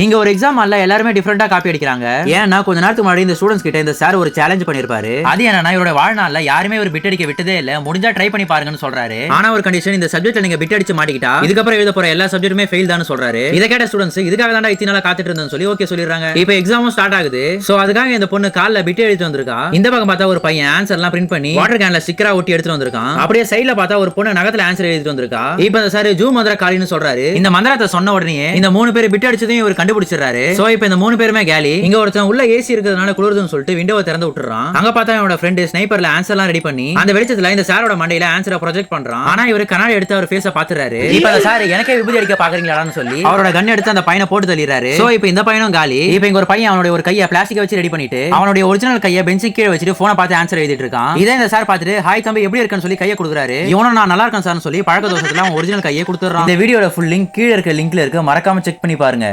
இங்க ஒரு எக்ஸாம் அல்ல எல்லாருமே டிஃபரெண்டா காப்பி அடிக்கிறாங்க. ஏன்னா கொஞ்ச நேரத்துக்கு முன்னாடி இந்த ஸ்டூடண்ட்ஸ் கிட்ட இந்த சார் ஒரு சேலஞ்ச் பண்ணிருப்பாரு. அது என்னன்னா இவரோட வாழ்நாள்ல யாருமே ஒரு பிட் அடிக்க விட்டதே இல்ல, முடிஞ்சா ட்ரை பண்ணி பாருங்கன்னு சொல்றாரு. ஆனா ஒரு கண்டிஷன், இந்த சப்ஜெக்ட்ல நீங்க பிட் அடிச்சு மாட்டிக்கிட்டா இதுக்கப்புறம் எழுத போற எல்லா சப்ஜெக்ட்டுமே ஃபெயில் தான் சொல்றாரு. இத கேட்ட ஸ்டூடண்ட்ஸ் இதுக்காக தான் இத்தனை நாளா காத்துட்டு இருந்தேன்னு சொல்லி ஓகே சொல்லிடுறாங்க. இப்போ எக்ஸாமும் ஸ்டார்ட் ஆகுது. சோ அதுக்காக இந்த பொண்ணு கால்ல பிட் எழுதி வந்திருக்கா. இந்த பக்கம் பார்த்தா ஒரு பையன் ஆன்சர் எல்லாம் பிரிண்ட் பண்ணி வாட்டர் கேன்ல ஸ்டிக்கரா ஒட்டி எடுத்துட்டு வந்திருக்கான். அப்படியே சைடுல பார்த்தா ஒரு பொண்ணு நகத்துல ஆன்சர் எழுதிட்டு வந்திருக்கா. இப்போ அந்த சார் ஜூ மந்திர காலின்னு சொல்றாரு. இந்த மந்திரத்தை சொன்ன உடனே இந்த 3 பேர் பிட் அடிச்சதையும் இவர் கண்டுபிடிச்சிடுறாரு. சோ இப்போ இந்த 3 பேருமே கேலி. இங்க ஒருத்தன் உள்ள ஏசி இருக்கிறதுனால குளிருதுன்னு சொல்லிட்டு விண்டோவை திறந்து விட்டுறான். அங்க பார்த்தா என்னோட ஃப்ரெண்ட் ஸ்னைப்பர்ல ஆன்சர் எல்லாம் ரெடி பண்ணி அந்த வெளிச்சத்துல இந்த சாரோட மண்டையில ஆன்சரை ப்ரொஜெக்ட் பண்றான். ஆனா இவர் கண்ணாடி எடுத்து அவர் ஃபேஸ பாத்துறாரு. இப்போ அந்த சார் எனக்கே விபூதி அடிக்க பாக்குறீங்களான்னு சொல்லி அவரோட கன் எடுத்து அந்த பையனை போட்டு தள்ளிடுறாரு. சோ இப்போ இந்த பையனும் காலி. இப்போ இங்க ஒரு பையன் அவனுடைய ஒரு கையை பிளாஸ்டிக் வச்சு ரெடி பண்ணிட்டு அவனுடைய ஒரிஜினல் கையை பெஞ்சுக்கு கீழே வச்சுட்டு போனை பார்த்து ஆன்சர் எழுதிட்டு இருக்கான். இதே இந்த சார் பார்த்துட்டு ஹாய் தம்பி எப்படி இருக்குன்னு சொல்லி கையை கொடுக்குறாரு. இவனும் நான் நல்லா இருக்கேன் சார்னு சொல்லி பழக்க தோஷத்துல அவன் ஒரிஜினல் கையை கொடுத்துறான். இந்த வீடியோட ஃபுல் லிங்க் கீழே இருக்க லிங்க்ல இருக்கு, மறக்காம செக் பண்ணி பாருங்க.